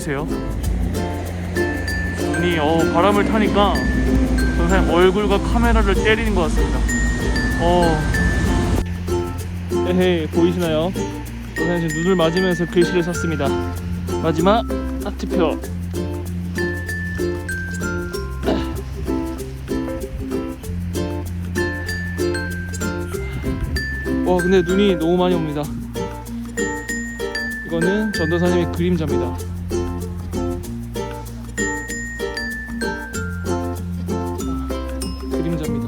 보이세요? 눈이 바람을 타니까 선생님 얼굴과 카메라를 때리는 것 같습니다. 에헤이, 보이시나요? 선생님 지금 눈을 맞으면서 글씨를 썼습니다. 마지막 하트표. 와, 근데 눈이 너무 많이 옵니다. 이거는 전도사님의 그림자입니다. 그림자입니다.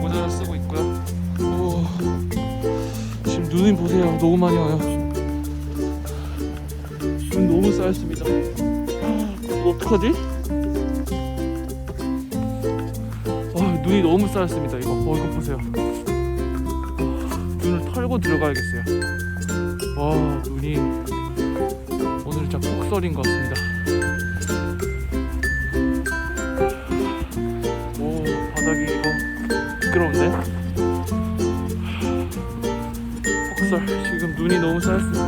모자를 쓰고 있고요. 오, 지금 눈이 보세요. 너무 많이 와요. 눈 너무 쌓였습니다. 이거 어떡하지? 눈이 너무 쌓였습니다. 이거 보세요. 눈을 털고 들어가야겠어요. 와, 눈이 오늘 진짜 폭설인 것 같습니다. 오, 바닥이 이거 미끄러운데? 폭설. 지금 눈이 너무 쌓였습니다.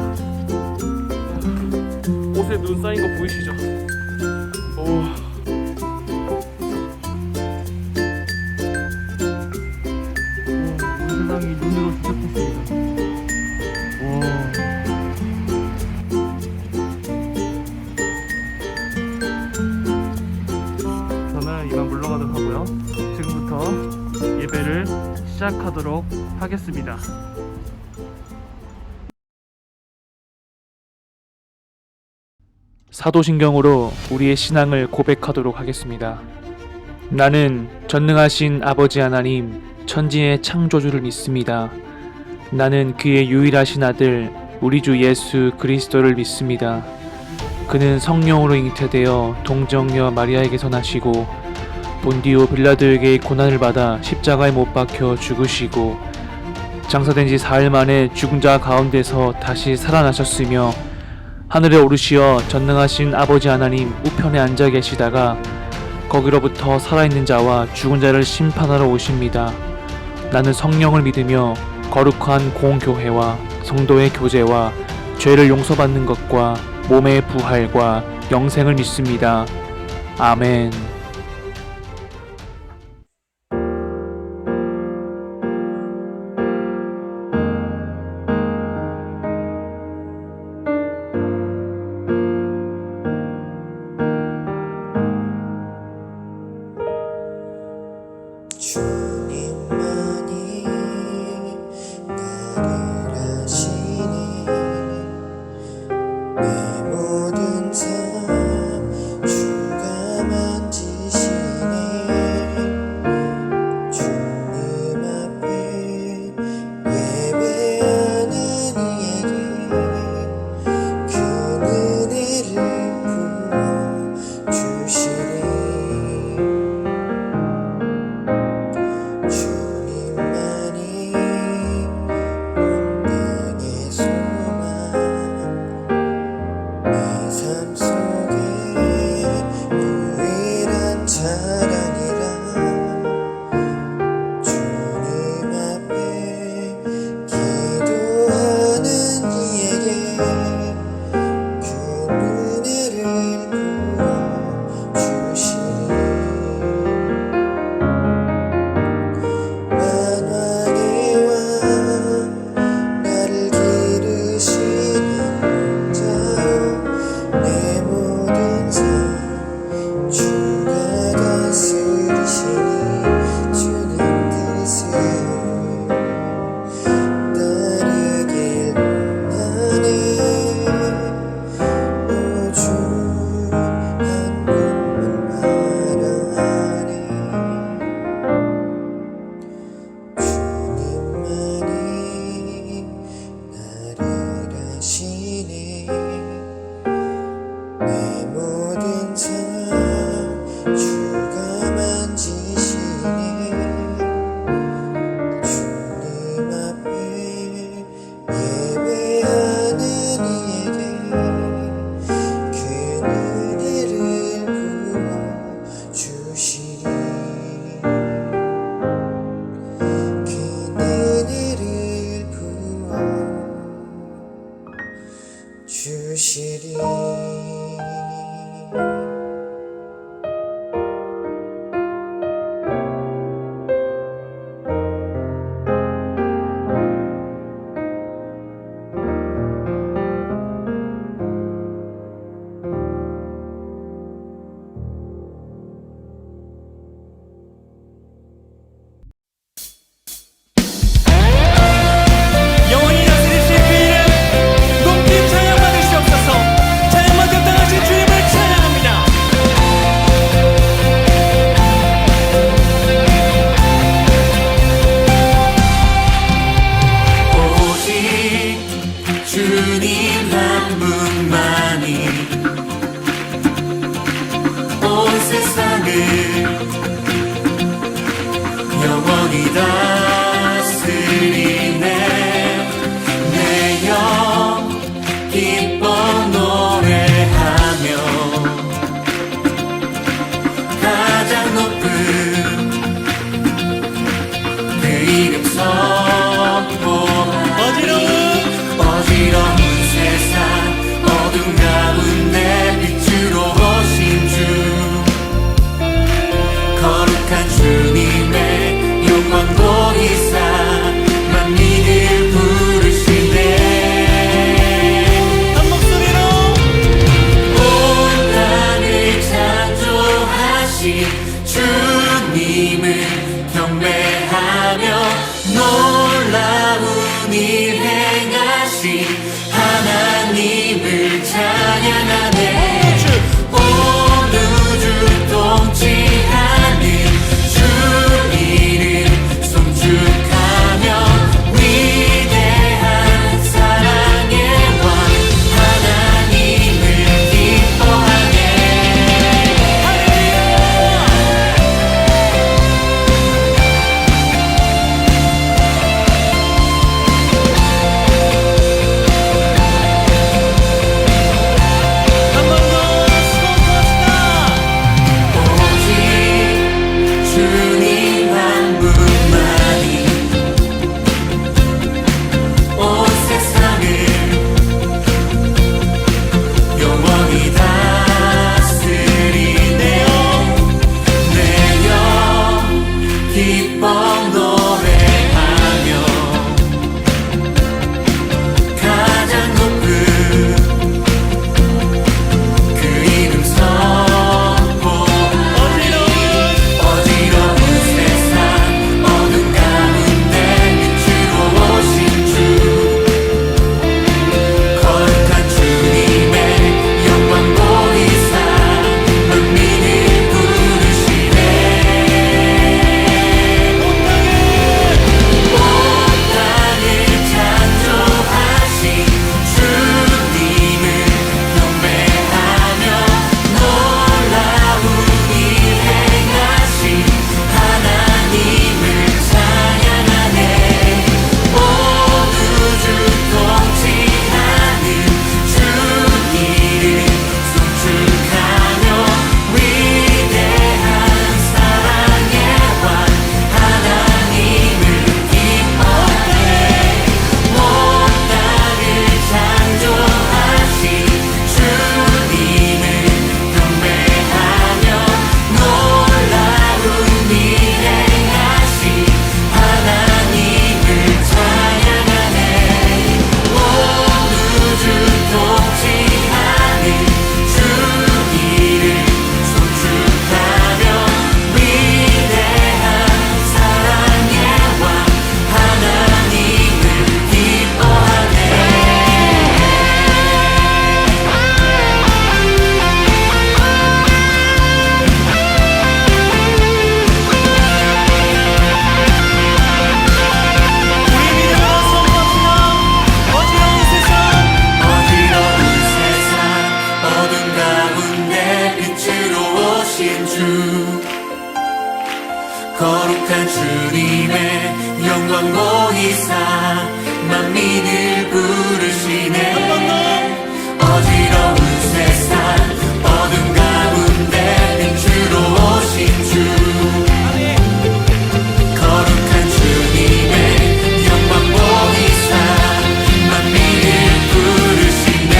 옷에 눈 쌓인 거 보이시죠? 오. 세상이 눈으로 뒤덮였습니다. 와. 저는 이만 물러가도록 하고요. 지금부터 예배를 시작하도록 하겠습니다. 사도신경으로 우리의 신앙을 고백하도록 하겠습니다. 나는 전능하신 아버지 하나님, 천지의 창조주를 믿습니다. 나는 그의 유일하신 아들, 우리 주 예수 그리스도를 믿습니다. 그는 성령으로 잉태되어 동정녀 마리아에게서 나시고 본디오 빌라도에게 고난을 받아 십자가에 못 박혀 죽으시고 장사된 지 4일 만에 죽은 자 가운데서 다시 살아나셨으며 하늘에 오르시어 전능하신 아버지 하나님 우편에 앉아 계시다가 거기로부터 살아있는 자와 죽은 자를 심판하러 오십니다. 나는 성령을 믿으며 거룩한 공교회와 성도의 교제와 죄를 용서받는 것과 몸의 부활과 영생을 믿습니다. 아멘. 주님만이 나를 아시니 내 모든 삶 주가 만지시니 주님 앞에 예배하는 이에게 그 은혜를 부어주시리. 주님만이 운명의 소망, 내 삶 속에 유일한 자랑이라. 주님 앞에 기도하는 이에게 그 은혜를 부어주시리. 만왕의 왕 나를 기르시는 자요 내 모든 삶 영원히 다스리실 그 이름 높이 찬양받으시옵소서. 찬양만 감당하신 주님을 찬양합니다. 오직 주님 한 분만이 온 세상을 영원히 다스리네. 내 영 기뻐 노래하며 가장 높은 그 이름 선포하리. 어지러운 세상 어둠 가운데 빛으로 오신 주, 거룩한 주님의 영광 보이사 만민을 부르시네. 한 목소리로 온 땅을 창조하신 주님을 경배하며 놀라운 일 행하신 하나님을 찬양하네. 온 우주 통치하는 주 이름 송축하며 위대한 사랑의 왕 하나님을 기뻐하네. 한 번 더 수고하셨습니다. 오직 주님 한 분만이 온 세상을 영원히 다스리네. 내 영 기뻐 노래하며 가장 높은 그 이름 선포하리. 어지러운 세상 어둠 가운데 빛으로 오신 주, 거룩한 주님의 영광 보이사 만민을 부르시네. 온 땅을 창조하신 주님을 경배하며 놀라운 일 행하신 하나님을 찬양하네. 온 우주 통치하는 주 이름 송축하며 위대한 사랑의 왕 하나님을 기뻐하네. 온 땅을 창조하신 주님을 경배하며 놀라운 일 행하신 하나님을 찬양하네. 온 우주 통치하는 주 이름 송축하며 위대한 사랑의 왕 하나님을 기뻐하네. 우리 믿음으로 선포합시다. 어지러운 세상 어지러운 세상 어둠 가운데 빛으로 오신 주, 거룩한 주님의 영광 보이사 만민을 부르시네. 어지러운 세상 어둠 가운데 빛으로 오신 주, 거룩한 주님의 영광 보이사 만민을 부르시네.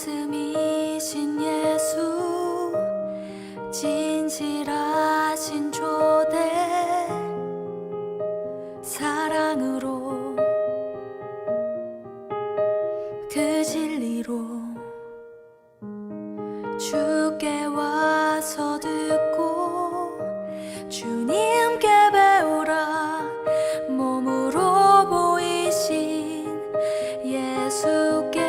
말씀이신 예수 진실하신 조대 사랑으로 그 진리로 주께 와서 듣고 주님께 배우라 몸으로 보이신 예수께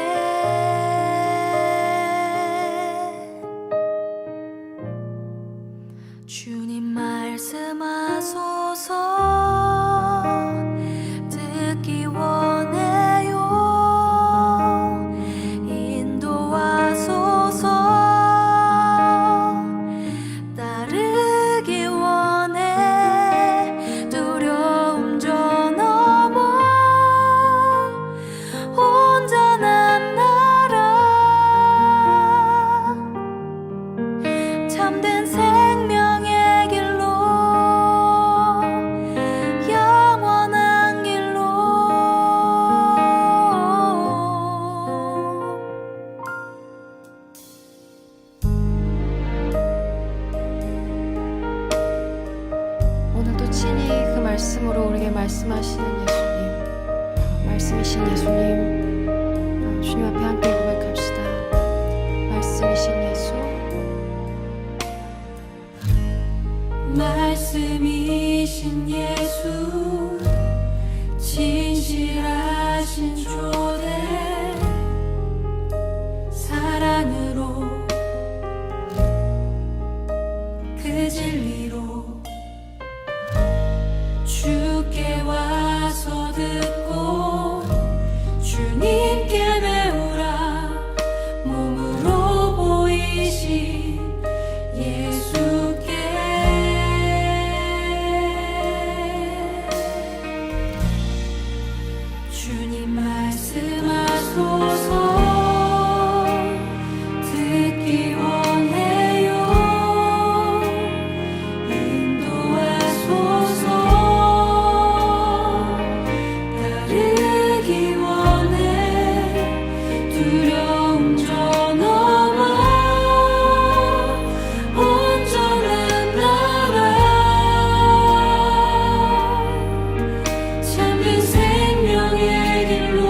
주님 말씀하소서 듣기 원해요 인도하소서 따르기 원해 두려움 저 넘어 온전한 나라 참된 생명의 길로 영원한 길로 오늘도 친히 그 말씀으로 우리에게 말씀하시는 예수님, 말씀이신 예수님, 주님 앞에 함께 고백합시다. 말씀이신 예수, 말씀이신 예수 진실하신 조대 사랑으로 그 진리로 주께 와서 듣고 주님께 배우라 몸으로 보이신 예수께 주님 말씀하소서 듣기 원해요 인도하소서 따르기 원해 두려움 저 넘어 온전한 나라 참된 생명의 길로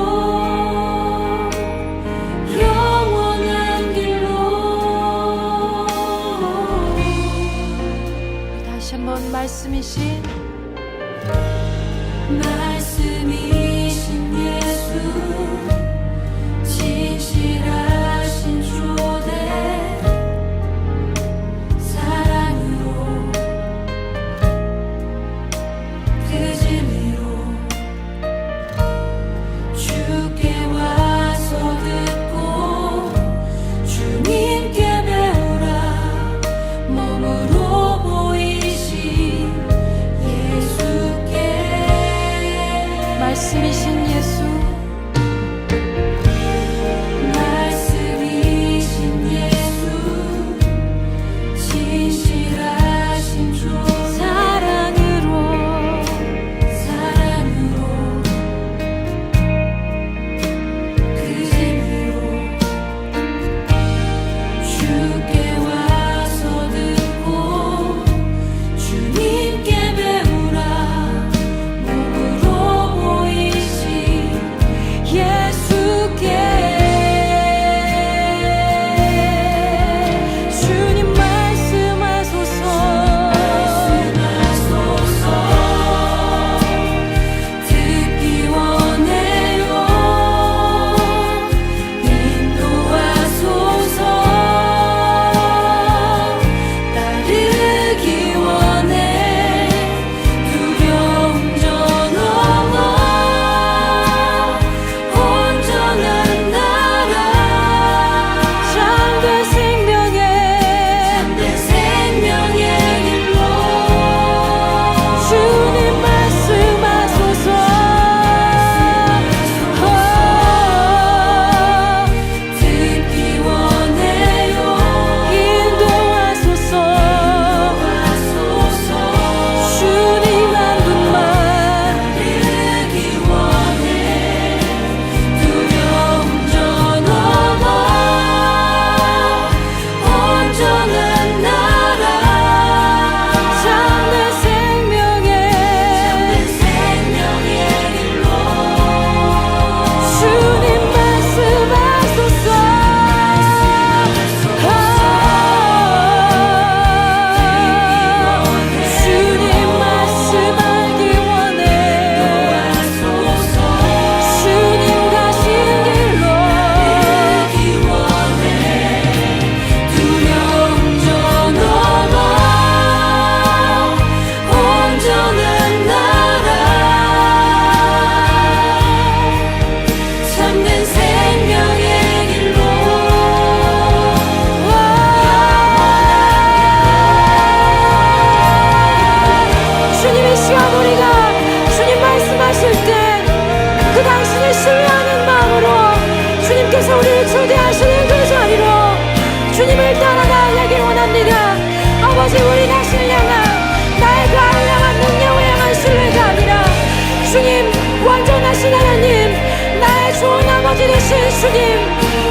아버지 되신 주님,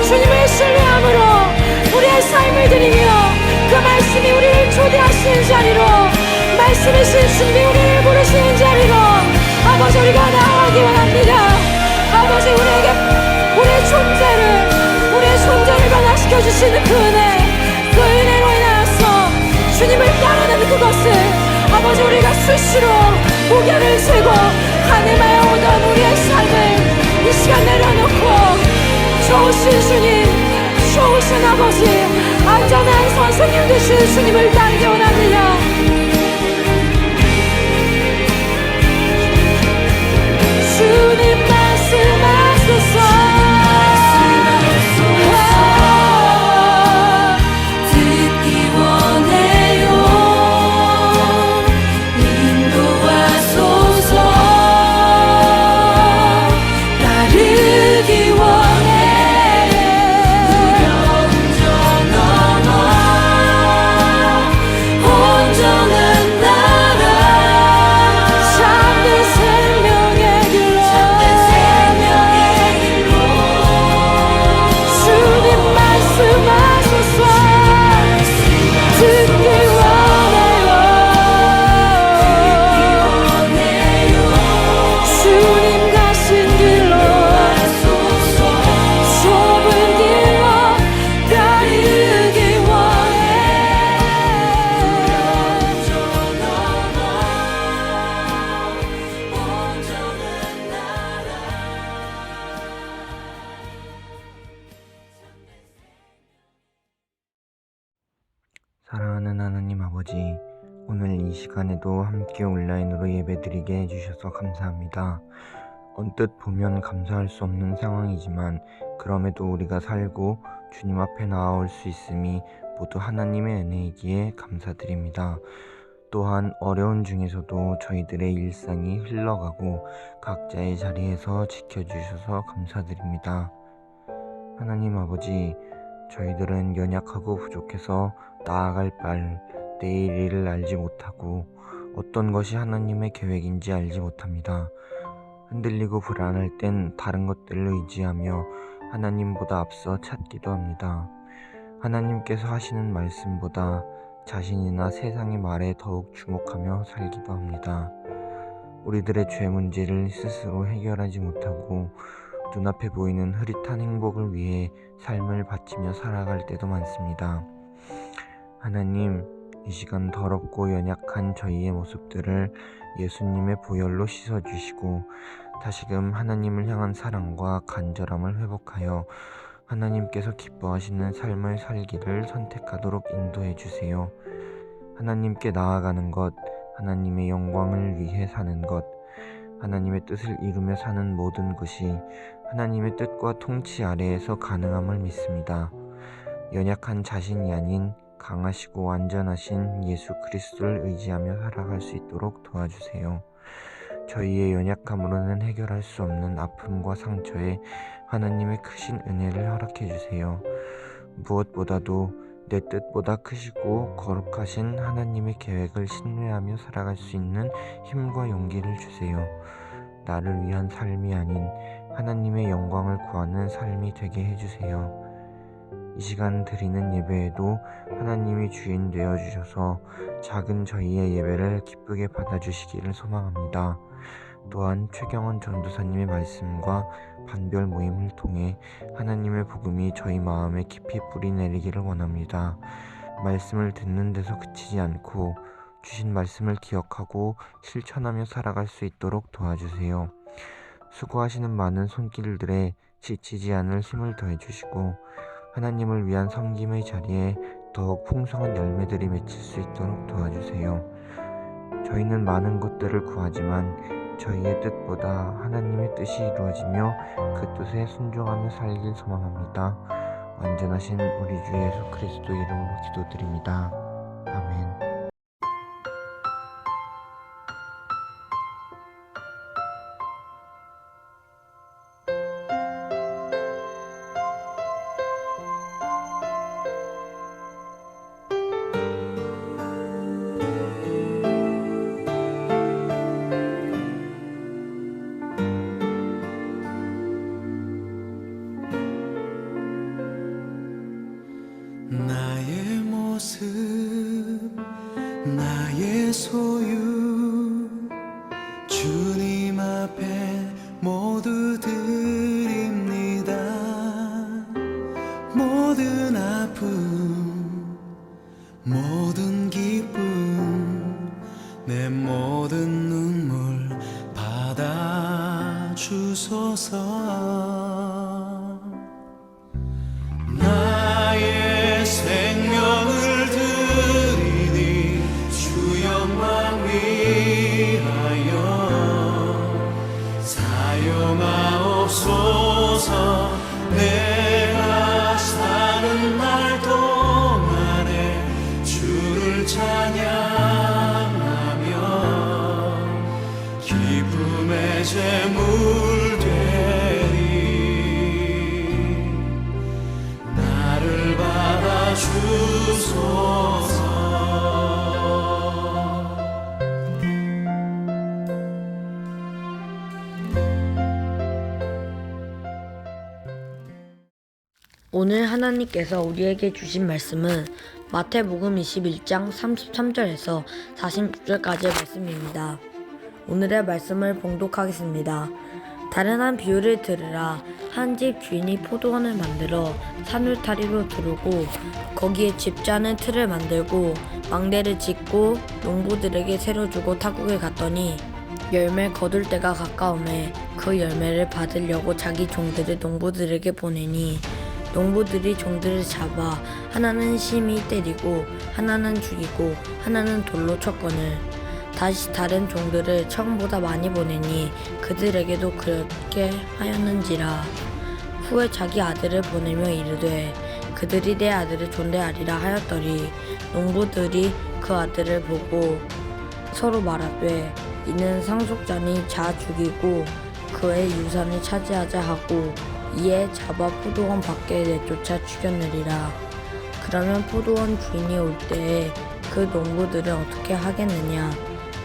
주님을 신뢰함으로 우리의 삶을 드리며 그 말씀이 우리를 초대하시는 자리로, 말씀이신 주님이 우리를 부르시는 자리로 아버지 우리가 나아가기 원합니다. 아버지 우리의 존재를 변화시켜 주시는 그 은혜로 인하여서 주님을 따르는 그것을 아버지 우리가 수시로 무게를 들고 가늠하여 오던 우리의 삶을 이 시간 내려놓고, 좋으신 주님, 좋으신 아버지, 안전한 선생님 되시는 주님을 따르기 원합니다. 주님 말씀하소서. 듣기 원해요. 인도하소서. 따르기 원해. 두려움 저 넘어 온전한 나라. 참된 생명의 길로 주님 말씀하소서. 듣기 원해요. 주님 가신 길로, 좁은 길로 따르기 원해. 사랑하는 하나님 아버지, 오늘 이 시간에도 함께 온라인으로 예배드리게 해주셔서 감사합니다. 언뜻 보면 감사할 수 없는 상황이지만 그럼에도 우리가 살고 주님 앞에 나아올 수 있음이 모두 하나님의 은혜이기에 감사드립니다. 또한 어려운 중에서도 저희들의 일상이 흘러가고 각자의 자리에서 지켜주셔서 감사드립니다. 하나님 아버지, 저희들은 연약하고 부족해서 나아갈 내일 일을 알지 못하고 어떤 것이 하나님의 계획인지 알지 못합니다. 흔들리고 불안할 땐 다른 것들을 의지하며 하나님보다 앞서 찾기도 합니다. 하나님께서 하시는 말씀보다 자신이나 세상의 말에 더욱 주목하며 살기도 합니다. 우리들의 죄 문제를 스스로 해결하지 못하고 눈앞에 보이는 흐릿한 행복을 위해 삶을 바치며 살아갈 때도 많습니다. 하나님, 이 시간 더럽고 연약한 저희의 모습들을 예수님의 보혈로 씻어주시고 다시금 하나님을 향한 사랑과 간절함을 회복하여 하나님께서 기뻐하시는 삶을 살기를 선택하도록 인도해 주세요. 하나님께 나아가는 것, 하나님의 영광을 위해 사는 것, 하나님의 뜻을 이루며 사는 모든 것이 하나님의 뜻과 통치 아래에서 가능함을 믿습니다. 연약한 자신이 아닌 강하시고 완전하신 예수 그리스도를 의지하며 살아갈 수 있도록 도와주세요. 저희의 연약함으로는 해결할 수 없는 아픔과 상처에 하나님의 크신 은혜를 허락해 주세요. 무엇보다도 내 뜻보다 크시고 거룩하신 하나님의 계획을 신뢰하며 살아갈 수 있는 힘과 용기를 주세요. 나를 위한 삶이 아닌 하나님의 영광을 구하는 삶이 되게 해주세요. 이 시간 드리는 예배에도 하나님이 주인 되어주셔서 작은 저희의 예배를 기쁘게 받아주시기를 소망합니다. 또한 최경원 전도사님의 말씀과 반별 모임을 통해 하나님의 복음이 저희 마음에 깊이 뿌리내리기를 원합니다. 말씀을 듣는 데서 그치지 않고 주신 말씀을 기억하고 실천하며 살아갈 수 있도록 도와주세요. 수고하시는 많은 손길들에 지치지 않을 힘을 더해주시고 하나님을 위한 섬김의 자리에 더욱 풍성한 열매들이 맺힐 수 있도록 도와주세요. 저희는 많은 것들을 구하지만 저희의 뜻보다 하나님의 뜻이 이루어지며 그 뜻에 순종하며 살길 소망합니다. 완전하신 우리 주 예수 그리스도 이름으로 기도드립니다. 아멘. 나의 생명을 드리니 주 영광 위하여 사용하옵소서. 내가 사는 날 동안에 주를 찬양하며 기쁨의 제물 되리. 나를 받아주소서. 오늘 하나님께서 우리에게 주신 말씀은 마태복음 21장 33절에서 46절까지의 말씀입니다. 오늘의 말씀을 봉독하겠습니다. 다른 한 비유를 들으라. 한 집 주인이 포도원을 만들어 산울타리로 두르고 거기에 집 짜는 틀을 만들고 망대를 짓고 농부들에게 새로 주고 타국에 갔더니 열매 거둘 때가 가까우매 그 열매를 받으려고 자기 종들을 농부들에게 보내니 농부들이 종들을 잡아 하나는 심히 때리고 하나는 죽이고 하나는 돌로 쳤거늘 다시 다른 종들을 처음보다 많이 보내니 그들에게도 그렇게 하였는지라. 후에 자기 아들을 보내며 이르되 그들이 내 아들을 존대하리라 하였더니 농부들이 그 아들을 보고 서로 말하되 이는 상속자니 자 죽이고 그의 유산을 차지하자 하고 이에 잡아 포도원 밖에 내쫓아 죽였느니라. 그러면 포도원 주인이 올 때에 그 농부들은 어떻게 하겠느냐.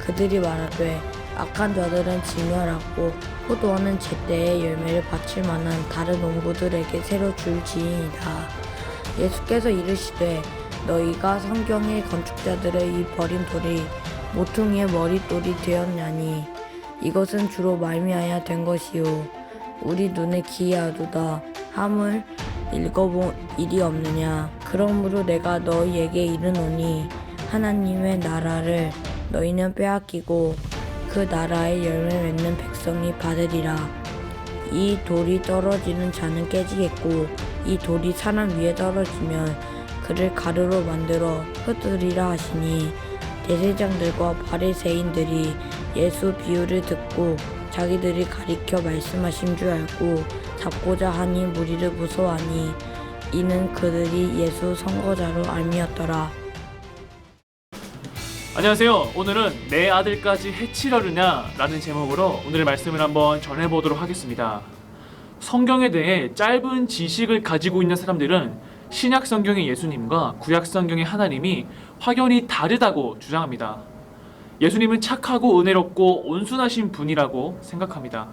그들이 말하되 악한 자들은 진멸하고 포도원은 제때에 열매를 바칠 만한 다른 농부들에게 새로 줄지이다. 예수께서 이르시되 너희가 성경의 건축자들의 이 버린 돌이 모퉁이의 머릿돌이 되었냐니 이것은 주로 말미암아 된 것이요 우리 눈에 기이하도다 함을 읽어본 일이 없느냐. 그러므로 내가 너희에게 이르노니 하나님의 나라를 너희는 빼앗기고 그 나라의 열매 맺는 백성이 받으리라. 이 돌이 떨어지는 자는 깨지겠고 이 돌이 사람 위에 떨어지면 그를 가루로 만들어 흩으리라 하시니 대제장들과 바리새인들이 예수 비유를 듣고 자기들이 가리켜 말씀하신 줄 알고 잡고자 하니 무리를 무서워하니 이는 그들이 예수 선거자로 알미었더라. 안녕하세요. 오늘은 내 아들까지 해치려느냐 라는 제목으로 오늘의 말씀을 한번 전해보도록 하겠습니다. 성경에 대해 짧은 지식을 가지고 있는 사람들은 신약 성경의 예수님과 구약 성경의 하나님이 확연히 다르다고 주장합니다. 예수님은 착하고 은혜롭고 온순하신 분이라고 생각합니다.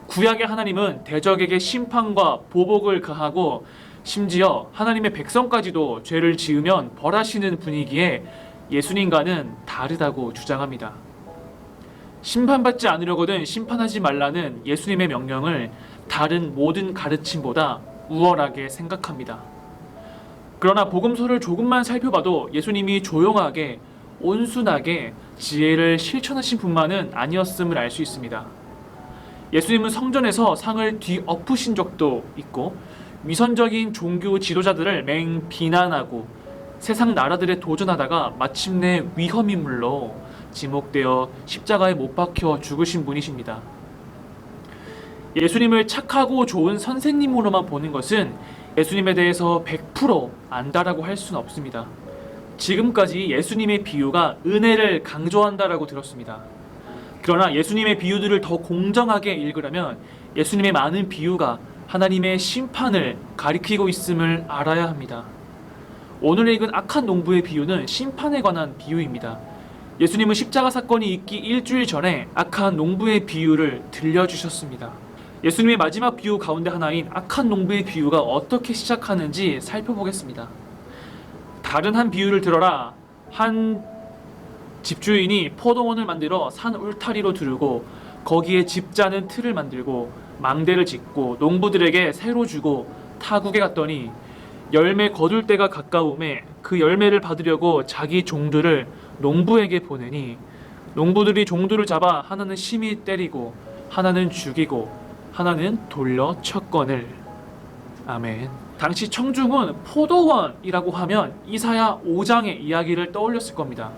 구약의 하나님은 대적에게 심판과 보복을 가하고 심지어 하나님의 백성까지도 죄를 지으면 벌하시는 분이기에 예수님과는 다르다고 주장합니다. 심판받지 않으려거든 심판하지 말라는 예수님의 명령을 다른 모든 가르침보다 우월하게 생각합니다. 그러나 복음서를 조금만 살펴봐도 예수님이 조용하게 온순하게 지혜를 실천하신 분만은 아니었음을 알 수 있습니다. 예수님은 성전에서 상을 뒤엎으신 적도 있고 위선적인 종교 지도자들을 맹 비난하고 세상 나라들에 도전하다가 마침내 위험인물로 지목되어 십자가에 못 박혀 죽으신 분이십니다. 예수님을 착하고 좋은 선생님으로만 보는 것은 예수님에 대해서 100% 안다라고 할 수는 없습니다. 지금까지 예수님의 비유가 은혜를 강조한다라고 들었습니다. 그러나 예수님의 비유들을 더 공정하게 읽으려면 예수님의 많은 비유가 하나님의 심판을 가리키고 있음을 알아야 합니다. 오늘 읽은 악한 농부의 비유는 심판에 관한 비유입니다. 예수님은 십자가 사건이 있기 일주일 전에 악한 농부의 비유를 들려주셨습니다. 예수님의 마지막 비유 가운데 하나인 악한 농부의 비유가 어떻게 시작하는지 살펴보겠습니다. 다른 한 비유를 들어라. 한 집주인이 포도원을 만들어 산 울타리로 두르고 거기에 집 짜는 틀을 만들고 망대를 짓고 농부들에게 새로 주고 타국에 갔더니 열매 거둘 때가 가까움에 그 열매를 받으려고 자기 종들을 농부에게 보내니 농부들이 종들을 잡아 하나는 심히 때리고 하나는 죽이고 하나는 돌려 쳤거늘. 아멘. 당시 청중은 포도원이라고 하면 이사야 5장의 이야기를 떠올렸을 겁니다.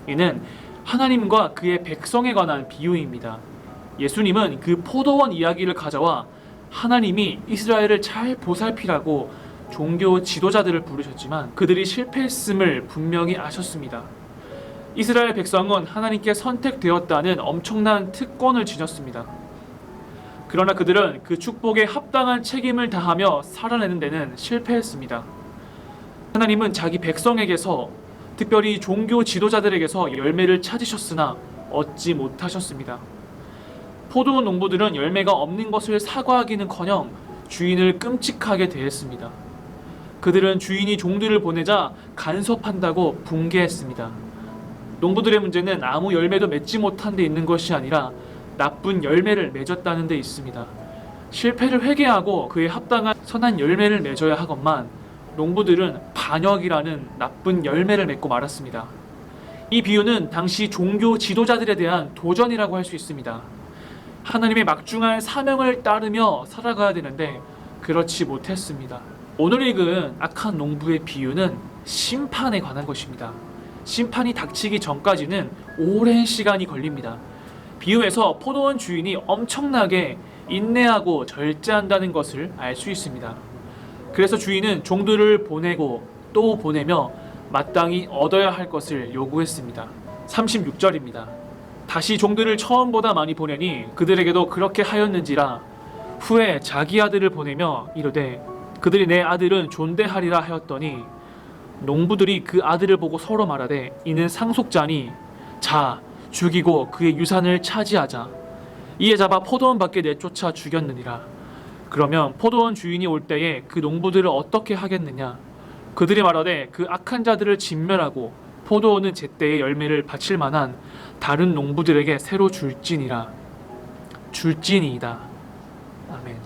이는 하나님과 그의 백성에 관한 비유입니다. 예수님은 그 포도원 이야기를 가져와 하나님이 이스라엘을 잘 보살피라고 종교 지도자들을 부르셨지만 그들이 실패했음을 분명히 아셨습니다. 이스라엘 백성은 하나님께 선택되었다는 엄청난 특권을 지녔습니다. 그러나 그들은 그 축복에 합당한 책임을 다하며 살아내는 데는 실패했습니다. 하나님은 자기 백성에게서, 특별히 종교 지도자들에게서 열매를 찾으셨으나 얻지 못하셨습니다. 포도원 농부들은 열매가 없는 것을 사과하기는커녕 주인을 끔찍하게 대했습니다. 그들은 주인이 종들을 보내자 간섭한다고 분개했습니다. 농부들의 문제는 아무 열매도 맺지 못한 데 있는 것이 아니라 나쁜 열매를 맺었다는 데 있습니다. 실패를 회개하고 그에 합당한 선한 열매를 맺어야 하건만 농부들은 반역이라는 나쁜 열매를 맺고 말았습니다. 이 비유는 당시 종교 지도자들에 대한 도전이라고 할 수 있습니다. 하나님의 막중한 사명을 따르며 살아가야 되는데 그렇지 못했습니다. 오늘 읽은 악한 농부의 비유는 심판에 관한 것입니다. 심판이 닥치기 전까지는 오랜 시간이 걸립니다. 비유에서 포도원 주인이 엄청나게 인내하고 절제한다는 것을 알 수 있습니다. 그래서 주인은 종들을 보내고 또 보내며 마땅히 얻어야 할 것을 요구했습니다. 36절입니다. 다시 종들을 처음보다 많이 보내니 그들에게도 그렇게 하였는지라. 후에 자기 아들을 보내며 이르되 그들이 내 아들은 존대하리라 하였더니 농부들이 그 아들을 보고 서로 말하되 이는 상속자니 자 죽이고 그의 유산을 차지하자. 이에 잡아 포도원 밖에 내쫓아 죽였느니라. 그러면 포도원 주인이 올 때에 그 농부들을 어떻게 하겠느냐? 그들이 말하되 그 악한 자들을 진멸하고 포도원은 제때에 열매를 바칠 만한 다른 농부들에게 새로 줄지니라. 줄지니이다. 아멘.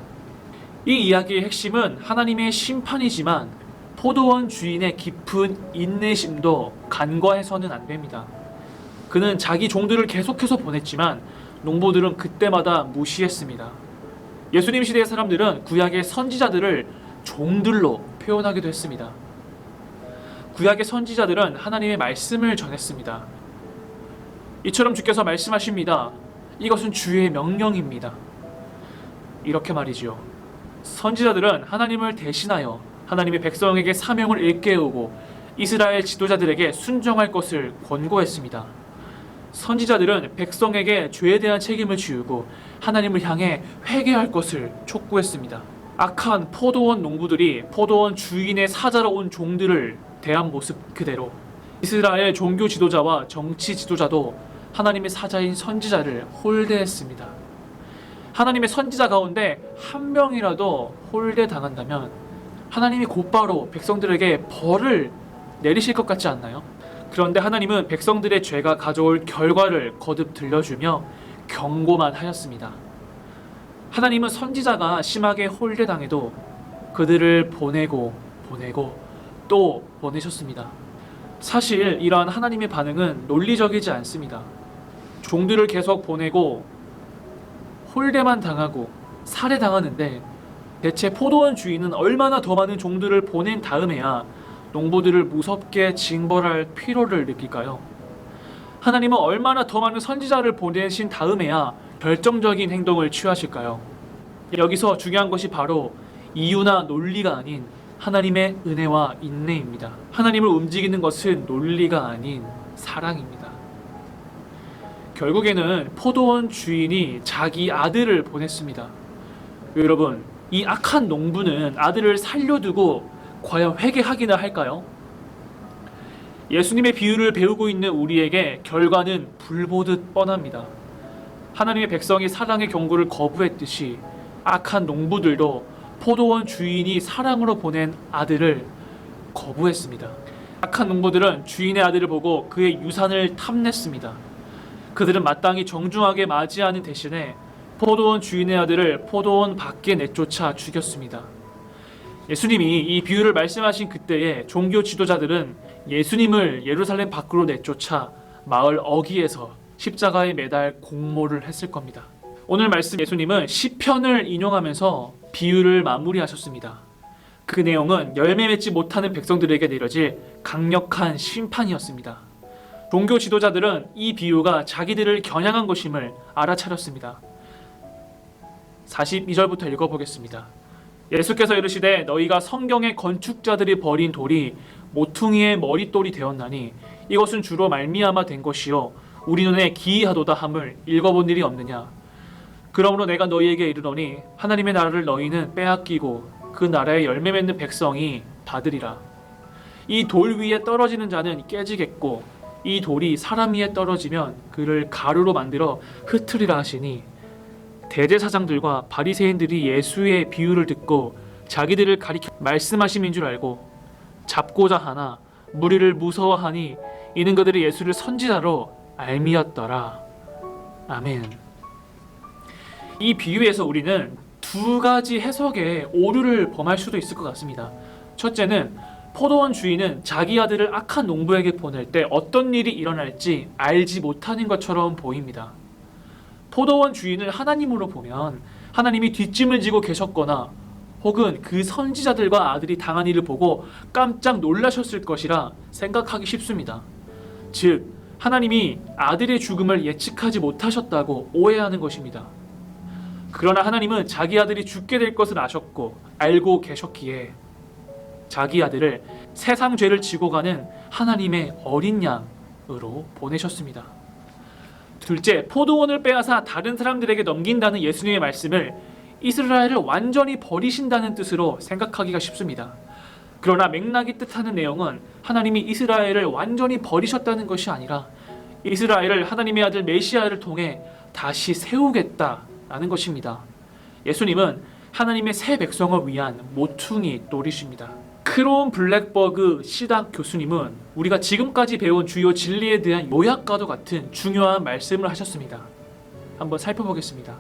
이 이야기의 핵심은 하나님의 심판이지만 포도원 주인의 깊은 인내심도 간과해서는 안 됩니다. 그는 자기 종들을 계속해서 보냈지만 농부들은 그때마다 무시했습니다. 예수님 시대의 사람들은 구약의 선지자들을 종들로 표현하기도 했습니다. 구약의 선지자들은 하나님의 말씀을 전했습니다. 이처럼 주께서 말씀하십니다. 이것은 주의 명령입니다. 이렇게 말이지요. 선지자들은 하나님을 대신하여 하나님의 백성에게 사명을 일깨우고 이스라엘 지도자들에게 순종할 것을 권고했습니다. 선지자들은 백성에게 죄에 대한 책임을 지우고 하나님을 향해 회개할 것을 촉구했습니다. 악한 포도원 농부들이 포도원 주인의 사자로 온 종들을 대한 모습 그대로 이스라엘 종교 지도자와 정치 지도자도 하나님의 사자인 선지자를 홀대했습니다. 하나님의 선지자 가운데 한 명이라도 홀대당한다면 하나님이 곧바로 백성들에게 벌을 내리실 것 같지 않나요? 그런데 하나님은 백성들의 죄가 가져올 결과를 거듭 들려주며 경고만 하였습니다. 하나님은 선지자가 심하게 홀대당해도 그들을 보내고 또 보내셨습니다. 사실 이러한 하나님의 반응은 논리적이지 않습니다. 종들을 계속 보내고 홀대만 당하고 살해당하는데 대체 포도원 주인은 얼마나 더 많은 종들을 보낸 다음에야 농부들을 무섭게 징벌할 필요를 느낄까요? 하나님은 얼마나 더 많은 선지자를 보내신 다음에야 결정적인 행동을 취하실까요? 여기서 중요한 것이 바로 이유나 논리가 아닌 하나님의 은혜와 인내입니다. 하나님을 움직이는 것은 논리가 아닌 사랑입니다. 결국에는 포도원 주인이 자기 아들을 보냈습니다. 여러분, 이 악한 농부는 아들을 살려두고 과연 회개하기나 할까요? 예수님의 비유를 배우고 있는 우리에게 결과는 불보듯 뻔합니다. 하나님의 백성이 사랑의 경고를 거부했듯이 악한 농부들도 포도원 주인이 사랑으로 보낸 아들을 거부했습니다. 악한 농부들은 주인의 아들을 보고 그의 유산을 탐냈습니다. 그들은 마땅히 정중하게 맞이하는 대신에 포도원 주인의 아들을 포도원 밖에 내쫓아 죽였습니다. 예수님이 이 비유를 말씀하신 그때에 종교 지도자들은 예수님을 예루살렘 밖으로 내쫓아 마을 어귀에서 십자가에 매달 공모를 했을 겁니다. 오늘 말씀 예수님은 시편을 인용하면서 비유를 마무리하셨습니다. 그 내용은 열매 맺지 못하는 백성들에게 내려질 강력한 심판이었습니다. 종교 지도자들은 이 비유가 자기들을 겨냥한 것임을 알아차렸습니다. 42절부터 읽어보겠습니다. 예수께서 이르시되 너희가 성경의 건축자들이 버린 돌이 모퉁이의 머릿돌이 되었나니 이것은 주로 말미암아 된 것이요 우리 눈에 기이하도다 함을 읽어본 일이 없느냐. 그러므로 내가 너희에게 이르노니 하나님의 나라를 너희는 빼앗기고 그 나라의 열매 맺는 백성이 받으리라. 이 돌 위에 떨어지는 자는 깨지겠고 이 돌이 사람 위에 떨어지면 그를 가루로 만들어 흩으리라 하시니 대제사장들과 바리새인들이 예수의 비유를 듣고 자기들을 가리켜 말씀하심인 줄 알고 잡고자 하나 무리를 무서워하니 이는 그들이 예수를 선지자로 알미었더라. 아멘. 이 비유에서 우리는 두 가지 해석의 오류를 범할 수도 있을 것 같습니다. 첫째는 포도원 주인은 자기 아들을 악한 농부에게 보낼 때 어떤 일이 일어날지 알지 못하는 것처럼 보입니다. 포도원 주인을 하나님으로 보면 하나님이 뒷짐을 지고 계셨거나 혹은 그 선지자들과 아들이 당한 일을 보고 깜짝 놀라셨을 것이라 생각하기 쉽습니다. 즉, 하나님이 아들의 죽음을 예측하지 못하셨다고 오해하는 것입니다. 그러나 하나님은 자기 아들이 죽게 될 것을 아셨고 알고 계셨기에 자기 아들을 세상 죄를 지고 가는 하나님의 어린 양으로 보내셨습니다. 둘째, 포도원을 빼앗아 다른 사람들에게 넘긴다는 예수님의 말씀을 이스라엘을 완전히 버리신다는 뜻으로 생각하기가 쉽습니다. 그러나 맥락이 뜻하는 내용은 하나님이 이스라엘을 완전히 버리셨다는 것이 아니라 이스라엘을 하나님의 아들 메시아를 통해 다시 세우겠다라는 것입니다. 예수님은 하나님의 새 백성을 위한 모퉁이 돌이십니다. 크론 블랙버그 시닥 교수님은 우리가 지금까지 배운 주요 진리에 대한 요약과도 같은 중요한 말씀을 하셨습니다. 한번 살펴보겠습니다.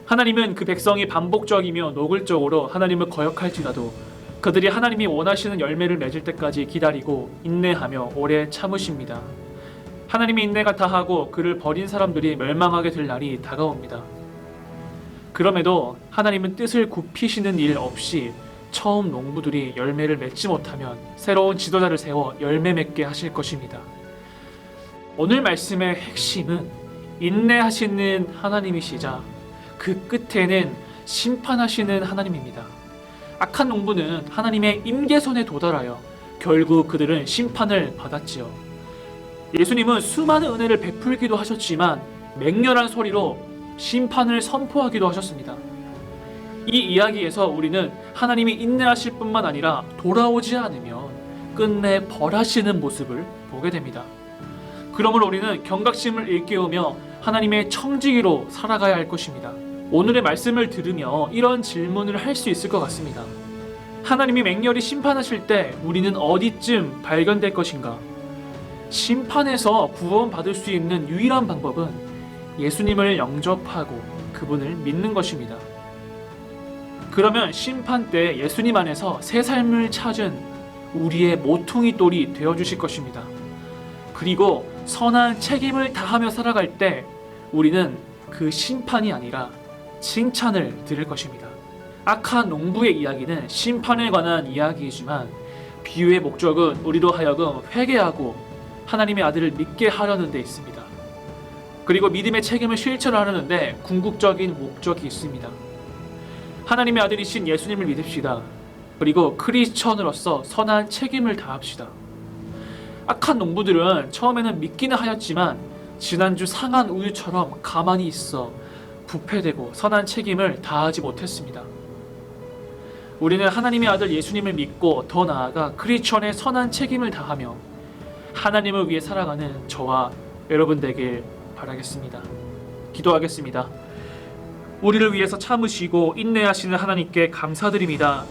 하나님은 그 백성이 반복적이며 노골적으로 하나님을 거역할지라도 그들이 하나님이 원하시는 열매를 맺을 때까지 기다리고 인내하며 오래 참으십니다. 하나님의 인내가 다하고 그를 버린 사람들이 멸망하게 될 날이 다가옵니다. 그럼에도 하나님은 뜻을 굽히시는 일 없이 처음 농부들이 열매를 맺지 못하면 새로운 지도자를 세워 열매 맺게 하실 것입니다. 오늘 말씀의 핵심은 인내하시는 하나님이시자 그 끝에는 심판하시는 하나님입니다. 악한 농부는 하나님의 임계선에 도달하여 결국 그들은 심판을 받았지요. 예수님은 수많은 은혜를 베풀기도 하셨지만 맹렬한 소리로 심판을 선포하기도 하셨습니다. 이 이야기에서 우리는 하나님이 인내하실 뿐만 아니라 돌아오지 않으면 끝내 벌하시는 모습을 보게 됩니다. 그러므로 우리는 경각심을 일깨우며 하나님의 청지기로 살아가야 할 것입니다. 오늘의 말씀을 들으며 이런 질문을 할 수 있을 것 같습니다. 하나님이 맹렬히 심판하실 때 우리는 어디쯤 발견될 것인가? 심판에서 구원받을 수 있는 유일한 방법은 예수님을 영접하고 그분을 믿는 것입니다. 그러면 심판 때 예수님 안에서 새 삶을 찾은 우리의 모퉁이 돌이 되어주실 것입니다. 그리고 선한 책임을 다하며 살아갈 때 우리는 그 심판이 아니라 칭찬을 들을 것입니다. 악한 농부의 이야기는 심판에 관한 이야기이지만 비유의 목적은 우리로 하여금 회개하고 하나님의 아들을 믿게 하려는 데 있습니다. 그리고 믿음의 책임을 실천하려는 데 궁극적인 목적이 있습니다. 하나님의 아들이신 예수님을 믿읍시다. 그리고 크리스천으로서 선한 책임을 다합시다. 악한 농부들은 처음에는 믿기는 하였지만 지난주 상한 우유처럼 가만히 있어 부패되고 선한 책임을 다하지 못했습니다. 우리는 하나님의 아들 예수님을 믿고 더 나아가 크리스천의 선한 책임을 다하며 하나님을 위해 살아가는 저와 여러분 되길 바라겠습니다. 기도하겠습니다. 우리를 위해서 참으시고 인내하시는 하나님께 감사드립니다.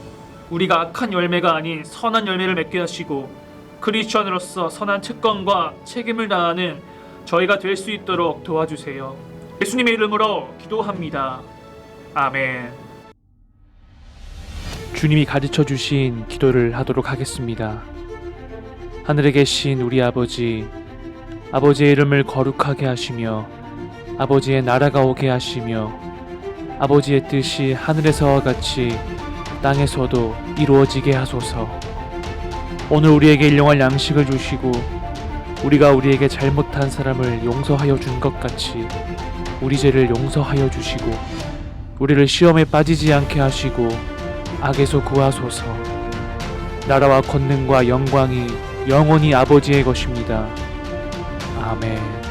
우리가 악한 열매가 아닌 선한 열매를 맺게 하시고 크리스천으로서 선한 특권과 책임을 다하는 저희가 될 수 있도록 도와주세요. 예수님의 이름으로 기도합니다. 아멘. 주님이 가르쳐 주신 기도를 하도록 하겠습니다. 하늘에 계신 우리 아버지, 아버지의 이름을 거룩하게 하시며 아버지의 나라가 오게 하시며 아버지의 뜻이 하늘에서와 같이 땅에서도 이루어지게 하소서. 오늘 우리에게 일용할 양식을 주시고 우리가 우리에게 잘못한 사람을 용서하여 준 것 같이 우리 죄를 용서하여 주시고 우리를 시험에 빠지지 않게 하시고 악에서 구하소서. 나라와 권능과 영광이 영원히 아버지의 것입니다. 아멘.